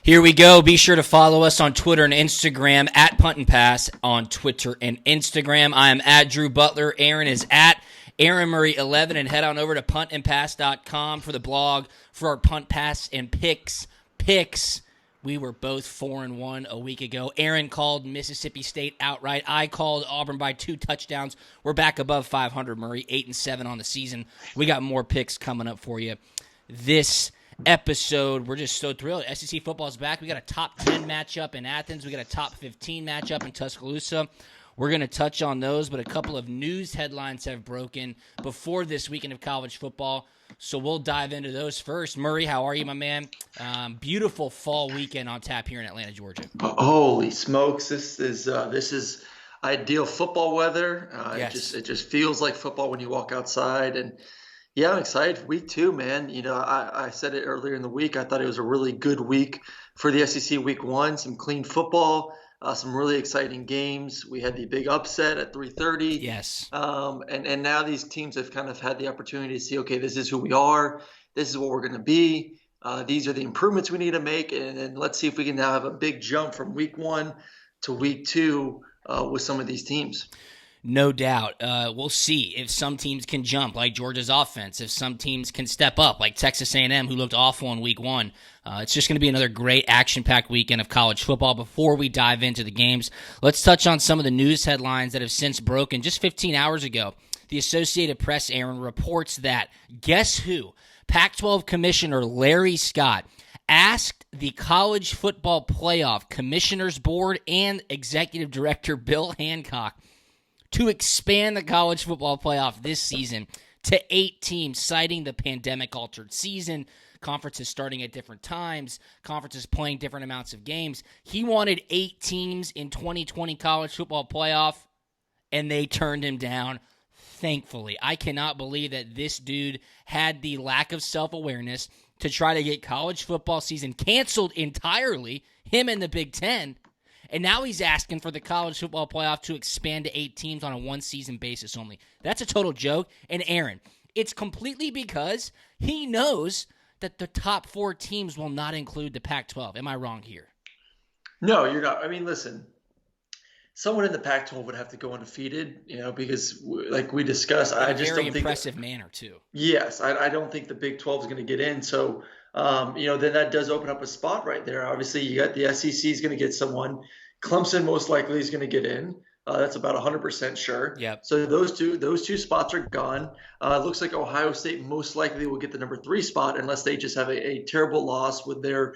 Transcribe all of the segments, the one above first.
Here we go. Be sure to follow us on Twitter and Instagram at Punt and Pass on Twitter and Instagram. I am at Drew Butler. Aaron is at Aaron Murray 11, and head on over to puntandpass.com for the blog for our punt, pass, and picks. We were both 4-1 a week ago. Aaron called Mississippi State outright. I called Auburn by 2 touchdowns. We're back above 500, Murray, 8-7 on the season. We got more picks coming up for you this episode. We're just so thrilled. SEC football is back. We got a top 10 matchup in Athens. We got a top 15 matchup in Tuscaloosa. We're going to touch on those, but a couple of news headlines have broken before this weekend of college football, so we'll dive into those first. Murray, how are you, my man? Beautiful fall weekend on tap here in Atlanta, Georgia. Holy smokes! This is ideal football weather. Yes. It just feels like football when you walk outside, and yeah, I'm excited for week 2, man. You know, I said it earlier in the week. I thought it was a really good week for the SEC week 1. Some clean football. Some really exciting games. We had the big upset at 3:30. Yes. And now these teams have kind of had the opportunity to see, okay, this is who we are. This is what we're going to be. These are the improvements we need to make. And let's see if we can now have a big jump from week 1 to week 2 with some of these teams. No doubt. We'll see if some teams can jump, like Georgia's offense, if some teams can step up, like Texas A&M, who looked awful in week 1. It's just going to be another great action-packed weekend of college football. Before we dive into the games, let's touch on some of the news headlines that have since broken. Just 15 hours ago, the Associated Press, Aaron, reports that, guess who? Pac-12 Commissioner Larry Scott asked the College Football Playoff Commissioners Board and Executive Director Bill Hancock to expand the college football playoff this season to 8 teams, citing the pandemic-altered season, conferences starting at different times, conferences playing different amounts of games. He wanted 8 teams in 2020 college football playoff, and they turned him down, thankfully. I cannot believe that this dude had the lack of self-awareness to try to get college football season canceled entirely, him and the Big Ten. And now he's asking for the college football playoff to expand to 8 teams on a one-season basis only. That's a total joke. And Aaron, it's completely because he knows that the top 4 teams will not include the Pac-12. Am I wrong here? No, you're not. I mean, listen, someone in the Pac-12 would have to go undefeated, because like we discussed, I just don't think – very impressive manner, too. Yes, I don't think the Big 12 is going to get in. So, then that does open up a spot right there. Obviously, you got the SEC is going to get someone. Clemson most likely is going to get in. That's about 100% sure. Yep. So those two spots are gone. It looks like Ohio State most likely will get the number 3 spot unless they just have a terrible loss with their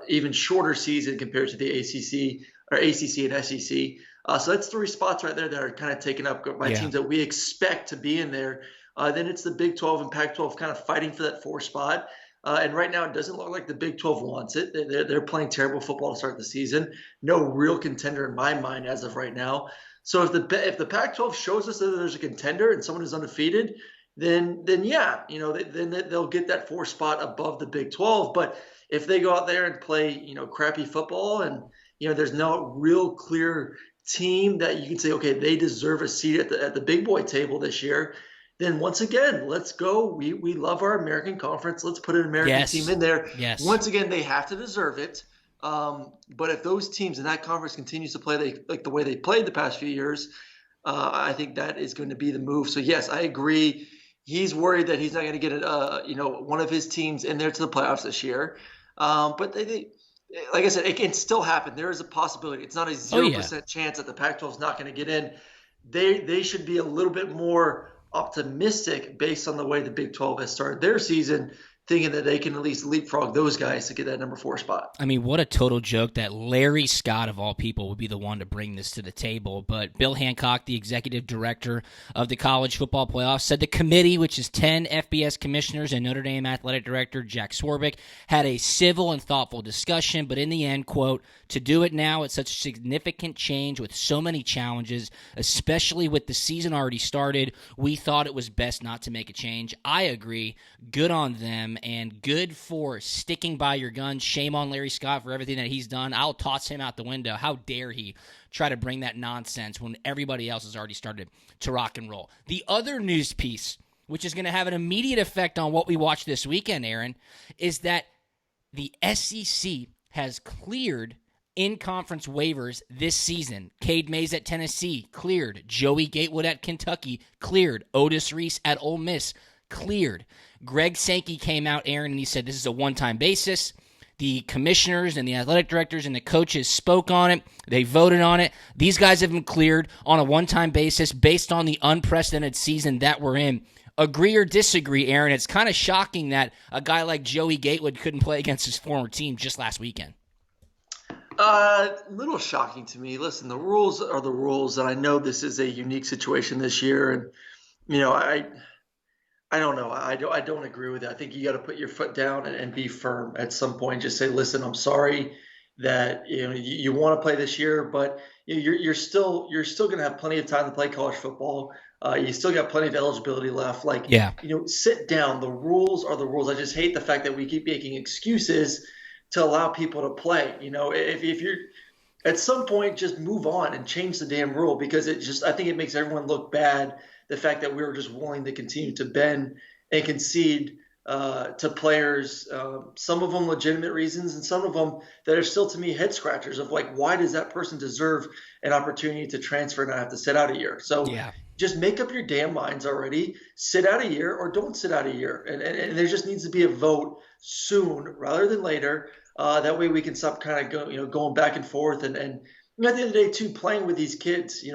even shorter season compared to the ACC and SEC. So that's 3 spots right there that are kind of taken up by teams that we expect to be in there. Then it's the Big 12 and Pac-12 kind of fighting for that 4 spot. And right now, it doesn't look like the Big 12 wants it. They're playing terrible football to start the season. No real contender in my mind as of right now. So if the Pac-12 shows us that there's a contender and someone is undefeated, then yeah, then they'll get that 4 spot above the Big 12. But if they go out there and play, crappy football and there's no real clear team that you can say, okay, they deserve a seat at the big boy table this year, then once again, let's go. We love our American Conference. Let's put an American team in there. Yes. Once again, they have to deserve it. But if those teams in that conference continues to play like the way they played the past few years, I think that is going to be the move. So yes, I agree. He's worried that he's not going to get one of his teams in there to the playoffs this year. But they like I said, it can still happen. There is a possibility. It's not a 0% chance that the Pac-12 is not going to get in. They should be a little bit more optimistic based on the way the Big 12 has started their season, thinking that they can at least leapfrog those guys to get that number 4 spot. I mean, what a total joke that Larry Scott, of all people, would be the one to bring this to the table. But Bill Hancock, the executive director of the College Football Playoff, said the committee, which is 10 FBS commissioners and Notre Dame athletic director Jack Swarbrick, had a civil and thoughtful discussion, but in the end, quote, to do it now at such a significant change with so many challenges, especially with the season already started, we thought it was best not to make a change. I agree. Good on them. And good for sticking by your guns. Shame on Larry Scott for everything that he's done. I'll toss him out the window. How dare he try to bring that nonsense when everybody else has already started to rock and roll. The other news piece, which is going to have an immediate effect on what we watch this weekend, Aaron, is that the SEC has cleared in-conference waivers this season. Cade Mays at Tennessee, cleared. Joey Gatewood at Kentucky, cleared. Otis Reese at Ole Miss, cleared. Greg Sankey came out, Aaron, and he said this is a one-time basis. The commissioners and the athletic directors and the coaches spoke on it. They voted on it. These guys have been cleared on a one-time basis based on the unprecedented season that we're in. Agree or disagree, Aaron? It's kind of shocking that a guy like Joey Gatewood couldn't play against his former team just last weekend. Little shocking to me. Listen, the rules are the rules, and I know this is a unique situation this year, and I don't know. I don't agree with it. I think you got to put your foot down and be firm at some point. Just say, listen, I'm sorry that you want to play this year, but you're still going to have plenty of time to play college football. You still got plenty of eligibility left. Sit down. The rules are the rules. I just hate the fact that we keep making excuses to allow people to play. If you're at some point, just move on and change the damn rule, because I think it makes everyone look bad. The fact that we were just willing to continue to bend and concede to players, some of them legitimate reasons, and some of them that are still, to me, head scratchers of why does that person deserve an opportunity to transfer and not have to sit out a year? So just make up your damn minds already. Sit out a year or don't sit out a year. And there just needs to be a vote soon rather than later. That way we can stop kind of going back and forth. And at the end of the day, too, playing with these kids,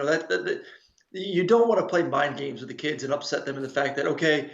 you don't want to play mind games with the kids and upset them in the fact that, okay,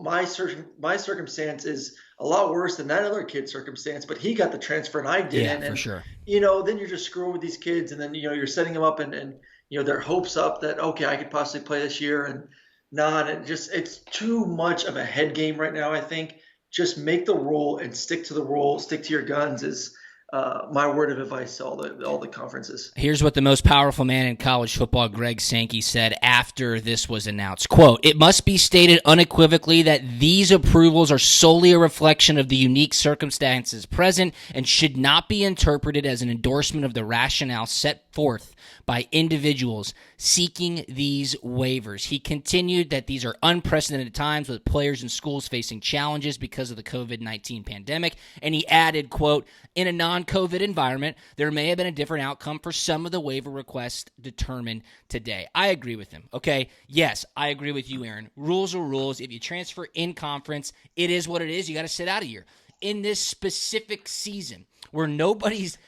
my circumstance is a lot worse than that other kid's circumstance, but he got the transfer and I didn't. Yeah, for sure. Then you're just screwing with these kids, and then, you're setting them up and their hopes up that, okay, I could possibly play this year, and not. It's too much of a head game right now, I think. Just make the rule and stick to the rule, stick to your guns is my word of advice to all the conferences. Here's what the most powerful man in college football, Greg Sankey, said after this was announced. Quote, "It must be stated unequivocally that these approvals are solely a reflection of the unique circumstances present and should not be interpreted as an endorsement of the rationale set forth by individuals seeking these waivers." He continued that these are unprecedented times with players and schools facing challenges because of the COVID-19 pandemic. And he added, quote, "In a non-COVID environment, there may have been a different outcome for some of the waiver requests determined today." I agree with him. Okay, yes, I agree with you, Aaron. Rules are rules. If you transfer in conference, it is what it is. You got to sit out a year. In this specific season where nobody's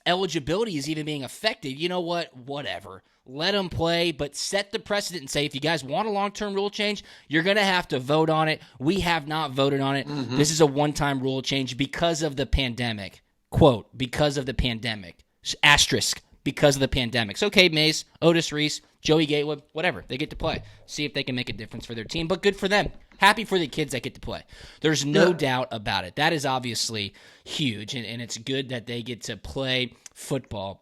eligibility is even being affected, you know what? Whatever. Let them play, but set the precedent and say, if you guys want a long-term rule change, you're going to have to vote on it. We have not voted on it. Mm-hmm. This is a one-time rule change because of the pandemic. Quote, because of the pandemic. Asterisk, because of the pandemic. So, okay, Mays, Otis Reese, Joey Gatewood, whatever. They get to play. See if they can make a difference for their team, but good for them. Happy for the kids that get to play. There's no doubt about it. That is obviously huge, and it's good that they get to play football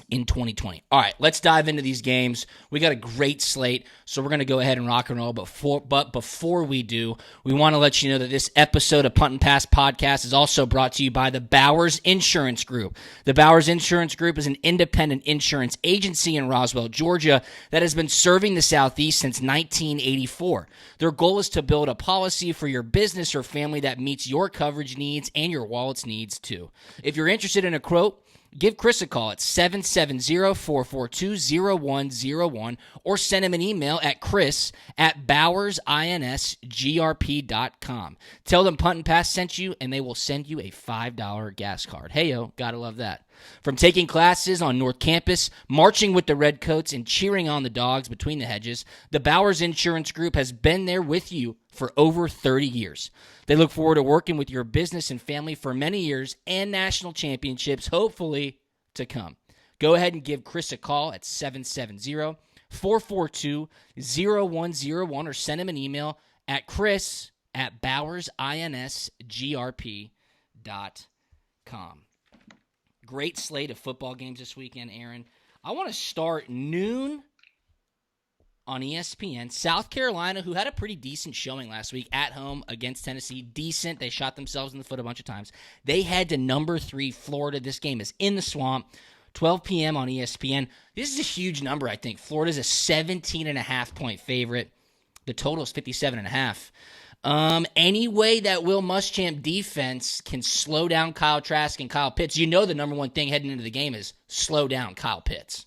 in 2020. All right, let's dive into these games. We got a great slate, so we're going to go ahead and rock and roll. But before we do, we want to let you know that this episode of Punt and Pass Podcast is also brought to you by the Bowers Insurance Group. The Bowers Insurance Group is an independent insurance agency in Roswell, Georgia, that has been serving the Southeast since 1984. Their goal is to build a policy for your business or family that meets your coverage needs and your wallet's needs, too. If you're interested in a quote, give Chris a call at 770-442-0101 or send him an email at chris@bowersinsgrp.com. Tell them Punt and Pass sent you, and they will send you a $5 gas card. Hey-yo, gotta love that. From taking classes on North Campus, marching with the Redcoats, and cheering on the Dogs between the hedges, the Bowers Insurance Group has been there with you for over 30 years. They look forward to working with your business and family for many years and national championships, hopefully, to come. Go ahead and give Chris a call at 770-442-0101 or send him an email at chris@bowersinsgrp.com. Great slate of football games this weekend, Aaron. I want to start noon on ESPN. South Carolina, who had a pretty decent showing last week at home against Tennessee. Decent. They shot themselves in the foot a bunch of times. They head to number 3, Florida. This game is in the Swamp. 12 p.m. on ESPN. This is a huge number, I think. Florida's a 17.5-point favorite. The total is 57.5. Any way that Will Muschamp defense can slow down Kyle Trask and Kyle Pitts, the number one thing heading into the game is slow down Kyle Pitts.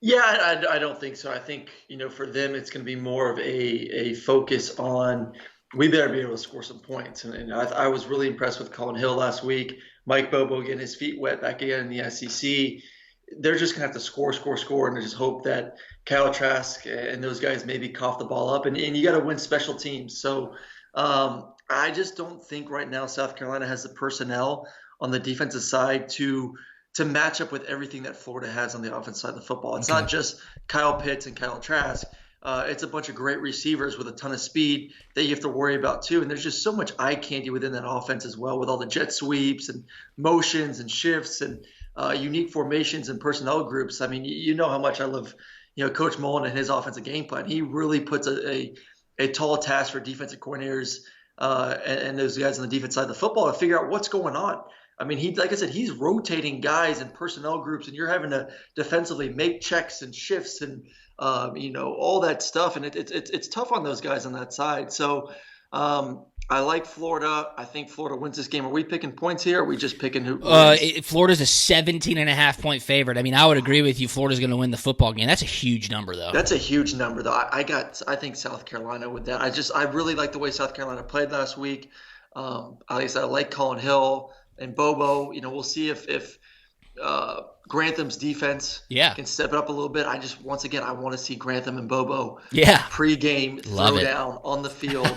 Yeah, I don't think so. I think, for them, it's going to be more of a focus on we better be able to score some points. And I was really impressed with Colin Hill last week. Mike Bobo getting his feet wet back again in the SEC. They're just going to have to score, and just hope that Kyle Trask and those guys maybe cough the ball up. And you got to win special teams. So I just don't think right now South Carolina has the personnel on the defensive side to match up with everything that Florida has on the offensive side of the football. It's not just Kyle Pitts and Kyle Trask. It's a bunch of great receivers with a ton of speed that you have to worry about too. And there's just so much eye candy within that offense as well, with all the jet sweeps and motions and shifts and unique formations and personnel groups. I mean, you know how much I love, Coach Mullen and his offensive game plan. He really puts a tall task for defensive coordinators and those guys on the defense side of the football to figure out what's going on. I mean, like I said, he's rotating guys and personnel groups, and you're having to defensively make checks and shifts and all that stuff, and it's tough on those guys on that side. So I like Florida. I think Florida wins this game. Are we picking points here? Or are we just picking who? Florida's a 17.5-point favorite. I mean, I would agree with you. Florida's going to win the football game. That's a huge number, though. That's a huge number, though. I think South Carolina with that. I really like the way South Carolina played last week. Like I said, I like Colin Hill and Bobo. We'll see if Grantham's defense can step it up a little bit. I want to see Grantham and Bobo pre-game throw down on the field,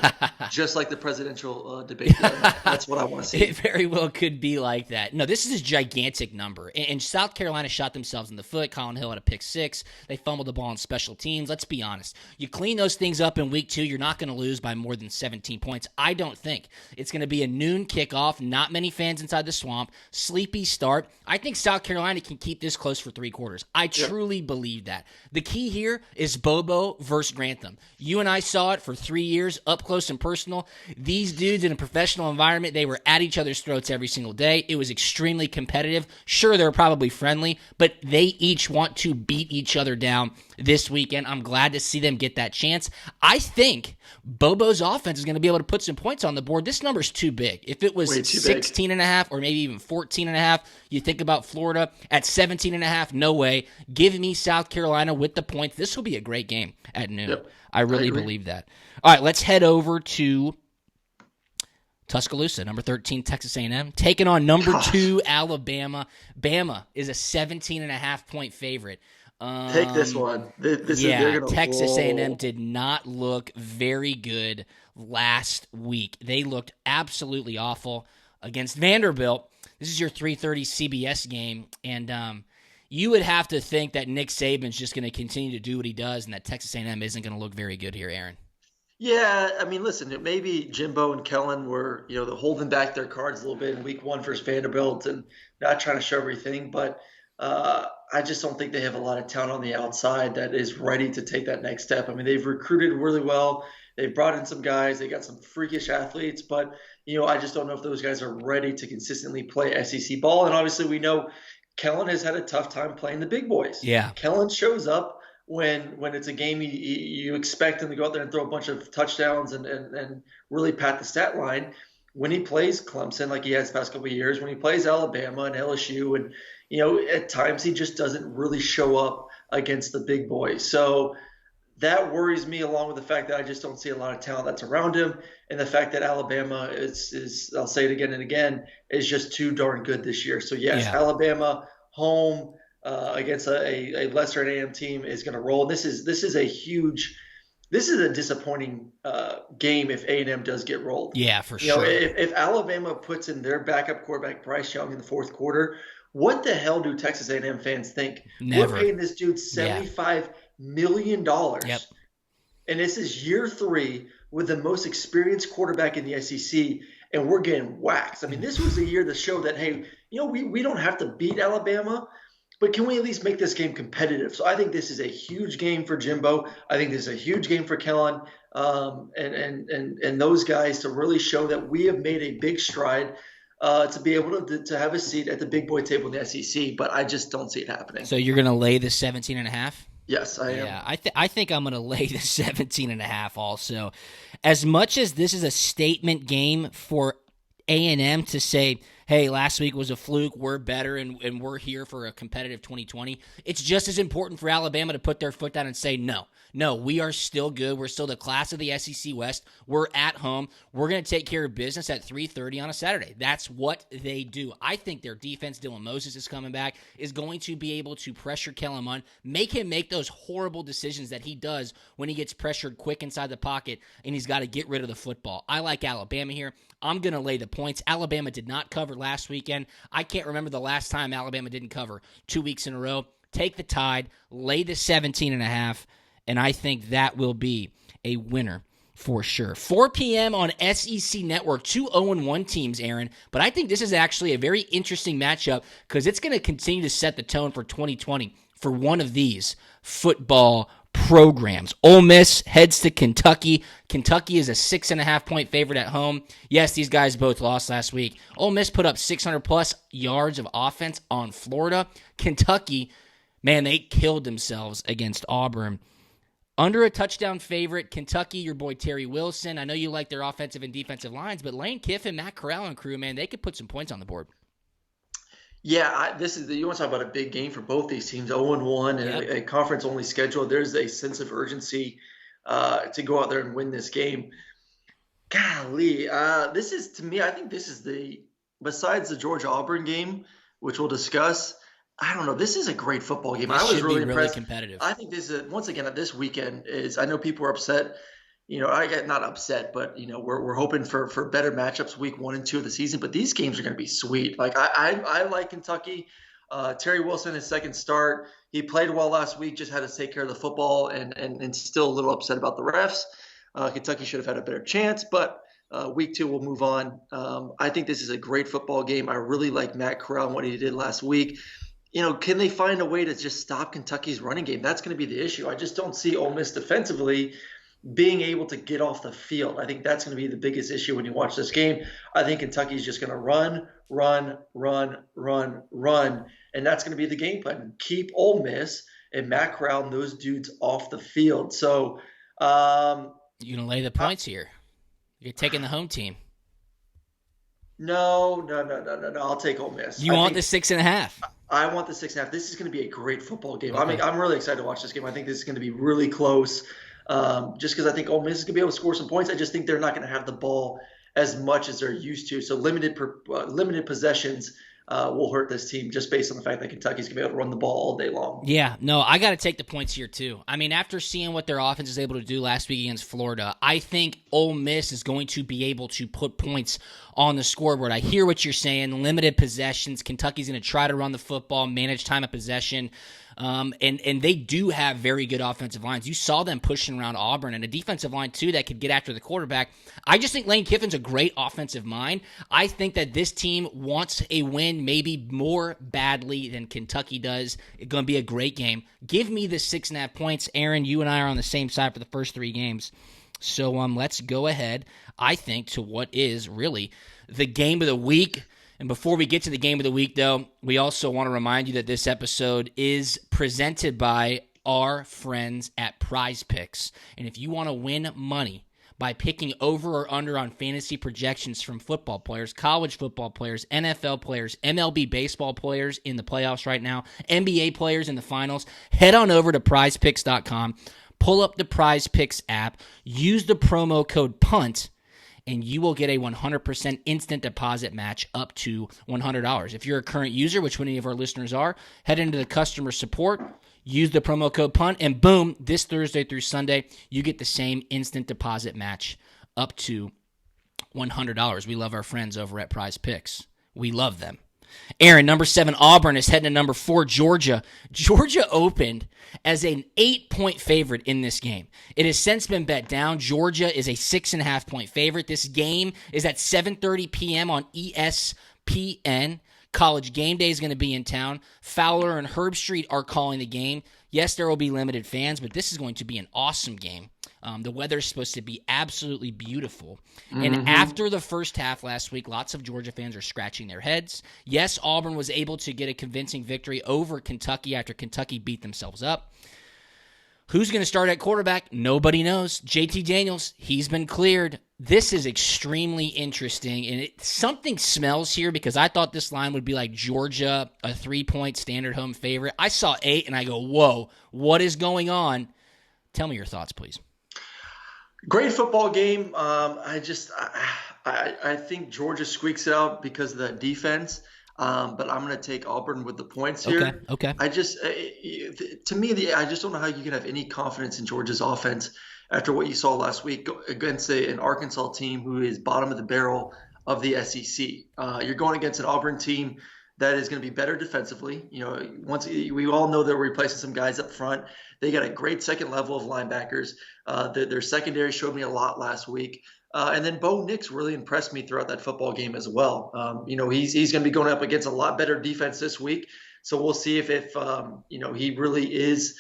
just like the presidential debate. That's what I want to see. It very well could be like that. No, this is a gigantic number. And South Carolina shot themselves in the foot. Colin Hill had a pick six. They fumbled the ball on special teams. Let's be honest. You clean those things up in week 2, you're not going to lose by more than 17 points. I don't think. It's going to be a noon kickoff. Not many fans inside the swamp. Sleepy start. I think South Carolina can keep this close for 3 quarters. I truly believe that. The key here is Bobo versus Grantham. You and I saw it for 3 years, up close and personal. These dudes in a professional environment, they were at each other's throats every single day. It was extremely competitive. Sure, they're probably friendly, but they each want to beat each other down this weekend. I'm glad to see them get that chance. I think Bobo's offense is going to be able to put some points on the board. This number's too big. If it was 16.5 or maybe even 14.5, you think about Florida at 17.5, no way. Give me South Carolina with the points. This will be a great game at noon. Yep. I really believe that. All right, let's head over to Tuscaloosa, number 13, Texas A&M, taking on number 2, Alabama. Bama is a 17.5-point favorite. Take this one. Texas A&M did not look very good last week. They looked absolutely awful against Vanderbilt. This is your 3:30 CBS game, and you would have to think that Nick Saban's just going to continue to do what he does, and that Texas A&M isn't going to look very good here, Aaron. Yeah, I mean, listen, maybe Jimbo and Kellen were, holding back their cards a little bit in week 1 versus Vanderbilt and not trying to show everything, but I just don't think they have a lot of talent on the outside that is ready to take that next step. I mean, they've recruited really well. They've brought in some guys. They got some freakish athletes, but, I just don't know if those guys are ready to consistently play SEC ball. And obviously we know Kellen has had a tough time playing the big boys. Yeah. Kellen shows up when it's a game you expect him to go out there and throw a bunch of touchdowns and really pat the stat line. When he plays Clemson, like he has the past couple of years, when he plays Alabama and LSU, and at times he just doesn't really show up against the big boys. So that worries me, along with the fact that I just don't see a lot of talent that's around him, and the fact that Alabama is I'll say it again and again, is just too darn good this year. So yes, Alabama home against a lesser A&M team is going to roll. This is a disappointing game if A&M does get rolled. Yeah, for sure. If Alabama puts in their backup quarterback Bryce Young in the fourth quarter, what the hell do Texas A&M fans think? Never. We're paying this dude $75 million. Yep. And this is year 3 with the most experienced quarterback in the SEC, and we're getting waxed. I mean, this was a year to show that, hey, we don't have to beat Alabama, but can we at least make this game competitive? So I think this is a huge game for Jimbo. I think this is a huge game for Kellen and those guys to really show that we have made a big stride to be able to have a seat at the big boy table in the SEC. But I just don't see it happening. So you're going to lay the 17.5? Yes, I am. Yeah, I think I'm going to lay the 17.5 also. As much as this is a statement game for A&M to say, hey, last week was a fluke, we're better, and we're here for a competitive 2020, it's just as important for Alabama to put their foot down and say, no, we are still good. We're still the class of the SEC West. We're at home. We're going to take care of business at 3:30 on a Saturday. That's what they do. I think their defense, Dylan Moses is coming back, is going to be able to pressure Kellen Mond, make him make those horrible decisions that he does when he gets pressured quick inside the pocket and he's got to get rid of the football. I like Alabama here. I'm going to lay the points. Alabama did not cover last weekend. I can't remember the last time Alabama didn't cover 2 weeks in a row. Take the Tide, lay the 17.5, and I think that will be a winner for sure. 4 p.m. on SEC Network, 2 0-1 teams, Aaron. But I think this is actually a very interesting matchup because it's going to continue to set the tone for 2020 for one of these football programs. Ole Miss heads to Kentucky. Kentucky is a 6.5-point favorite at home. Yes, these guys both lost last week. Ole Miss put up 600-plus yards of offense on Florida. Kentucky, man, they killed themselves against Auburn. Under a touchdown favorite, Kentucky, your boy Terry Wilson. I know you like their offensive and defensive lines, but Lane Kiffin, Matt Corral, and crew, man, they could put some points on the board. Yeah, you want to talk about a big game for both these teams, 0-1 and a conference-only schedule. There's a sense of urgency to go out there and win this game. Golly, this is, to me, I think this is besides the Georgia-Auburn game, which we'll discuss, I don't know. This is a great football game. I was really impressed. Competitive. I think this is, once again, this weekend is, I know people are upset. I get not upset, but we're hoping for better matchups week 1 and 2 of the season. But these games are going to be sweet. Like I like Kentucky. Terry Wilson, his second start, he played well last week. Just had to take care of the football, and still a little upset about the refs. Kentucky should have had a better chance, but week 2 we'll move on. I think this is a great football game. I really like Matt Corral and what he did last week. Can they find a way to just stop Kentucky's running game? That's going to be the issue. I just don't see Ole Miss defensively being able to get off the field. I think that's going to be the biggest issue when you watch this game. I think Kentucky's just going to run, and that's going to be the game plan. Keep Ole Miss and Matt Corral and those dudes off the field. So you're going to lay the points here. You're taking the home team. No. I'll take Ole Miss. You want the 6.5? I want the 6.5. This is going to be a great football game. Okay. I'm really excited to watch this game. I think this is going to be really close. Just because I think Ole Miss is going to be able to score some points. I just think they're not going to have the ball as much as they're used to. So limited possessions will hurt this team just based on the fact that Kentucky's going to be able to run the ball all day long. Yeah, no, I got to take the points here too. I mean, after seeing what their offense is able to do last week against Florida, I think Ole Miss is going to be able to put points on the scoreboard. I hear what you're saying, limited possessions. Kentucky's going to try to run the football, manage time of possession. And they do have very good offensive lines. You saw them pushing around Auburn, and a defensive line, too, that could get after the quarterback. I just think Lane Kiffin's a great offensive mind. I think that this team wants a win maybe more badly than Kentucky does. It's going to be a great game. Give me the 6.5 points. Aaron, you and I are on the same side for the first 3 games. So let's go ahead, I think, to what is really the game of the week. And before we get to the game of the week, though, we also want to remind you that this episode is presented by our friends at Prize Picks. And if you want to win money by picking over or under on fantasy projections from football players, college football players, NFL players, MLB baseball players in the playoffs right now, NBA players in the finals, head on over to prizepicks.com, pull up the Prize Picks app, use the promo code PUNT, and you will get a 100% instant deposit match up to $100. If you're a current user, which many of our listeners are, head into the customer support, use the promo code PUNT, and boom, this Thursday through Sunday, you get the same instant deposit match up to $100. We love our friends over at Prize Picks. We love them. Aaron, number 7, Auburn is heading to number 4, Georgia. Georgia opened as an 8-point favorite in this game. It has since been bet down. Georgia is a 6.5-point favorite. This game is at 7:30 p.m. on ESPN. College Game Day is going to be in town. Fowler and Herbstreit are calling the game. Yes, there will be limited fans, but this is going to be an awesome game. The weather is supposed to be absolutely beautiful. Mm-hmm. And after the first half last week, lots of Georgia fans are scratching their heads. Yes, Auburn was able to get a convincing victory over Kentucky after Kentucky beat themselves up. Who's going to start at quarterback? Nobody knows. JT Daniels, he's been cleared. This is extremely interesting, and something smells here because I thought this line would be like Georgia, a 3-point standard home favorite. I saw 8, and I go, whoa, what is going on? Tell me your thoughts, please. Great football game. I think Georgia squeaks it out because of that defense. But I'm going to take Auburn with the points here. Okay. I just don't know how you can have any confidence in Georgia's offense after what you saw last week against an Arkansas team who is bottom of the barrel of the SEC. You're going against an Auburn team that is going to be better defensively. Once we all know they're replacing some guys up front. They got a great second level of linebackers. Their secondary showed me a lot last week. And then Bo Nix really impressed me throughout that football game as well. He's going to be going up against a lot better defense this week. So we'll see if he really is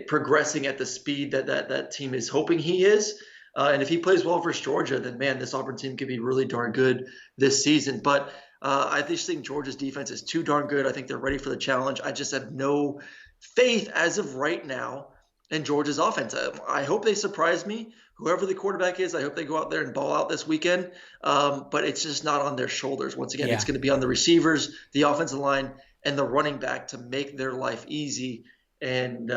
progressing at the speed that team is hoping he is. And if he plays well versus Georgia, then, man, this Auburn team could be really darn good this season. But I just think Georgia's defense is too darn good. I think they're ready for the challenge. I just have no faith as of right now in Georgia's offense. I hope they surprise me. Whoever the quarterback is, I hope they go out there and ball out this weekend. But it's just not on their shoulders. Once again, It's going to be on the receivers, the offensive line, and the running back to make their life easy. And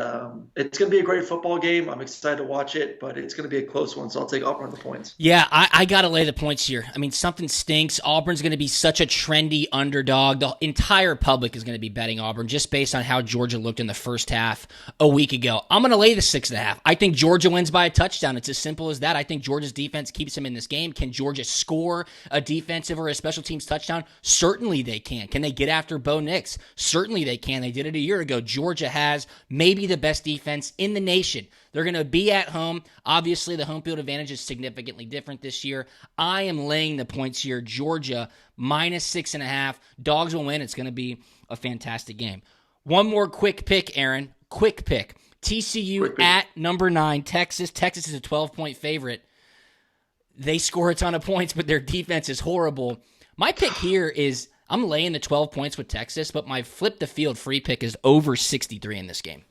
it's going to be a great football game. I'm excited to watch it, but it's going to be a close one, so I'll take Auburn on the points. Yeah, I got to lay the points here. I mean, something stinks. Auburn's going to be such a trendy underdog. The entire public is going to be betting Auburn just based on how Georgia looked in the first half a week ago. I'm going to lay the 6.5. I think Georgia wins by a touchdown. It's as simple as that. I think Georgia's defense keeps them in this game. Can Georgia score a defensive or a special teams touchdown? Certainly they can. Can they get after Bo Nix? Certainly they can. They did it a year ago. Georgia has maybe the best defense in the nation. They're going to be at home. Obviously, the home field advantage is significantly different this year. I am laying the points here. Georgia, -6.5. Dogs will win. It's going to be a fantastic game. One more quick pick, Aaron. Quick pick. TCU at number 9. Texas. Texas is a 12-point favorite. They score a ton of points, but their defense is horrible. My pick here is I'm laying the 12 points with Texas, but my flip the field free pick is over 63 in this game.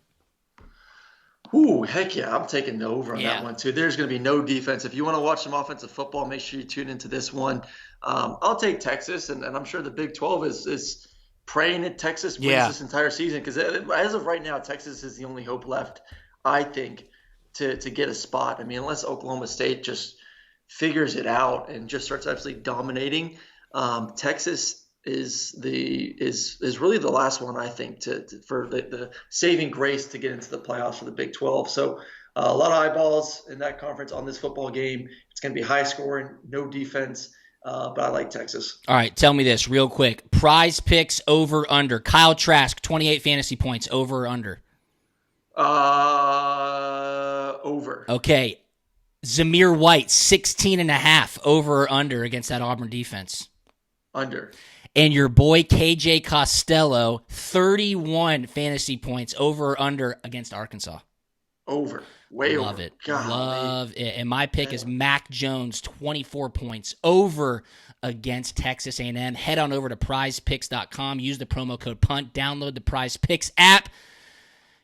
Ooh, heck yeah. I'm taking the over on that one, too. There's going to be no defense. If you want to watch some offensive football, make sure you tune into this one. I'll take Texas, and I'm sure the Big 12 is praying that Texas wins this entire season because as of right now, Texas is the only hope left, I think, to get a spot. I mean, unless Oklahoma State just figures it out and just starts absolutely dominating, Texas is really the last one, I think, for the saving grace to get into the playoffs for the Big 12. So a lot of eyeballs in that conference on this football game. It's going to be high scoring, no defense, but I like Texas. All right, tell me this real quick. Prize picks over under. Kyle Trask, 28 fantasy points, over or under? Over. Okay. Zamir White, 16.5, over or under against that Auburn defense? Under. And your boy KJ Costello, 31 fantasy points, over or under against Arkansas? Over. Way Love over. It. Golly. Love it. And my pick is Mac Jones, 24 points, over against Texas A&M. Head on over to prizepicks.com. Use the promo code PUNT. Download the Prize Picks app.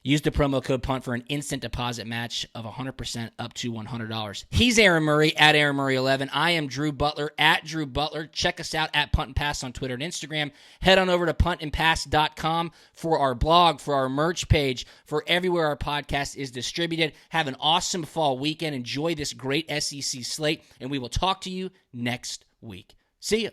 Use the promo code PUNT for an instant deposit match of 100% up to $100. He's Aaron Murray at Aaron Murray 11. I am Drew Butler at Drew Butler. Check us out at Punt and Pass on Twitter and Instagram. Head on over to puntandpass.com for our blog, for our merch page, for everywhere our podcast is distributed. Have an awesome fall weekend. Enjoy this great SEC slate, and we will talk to you next week. See ya.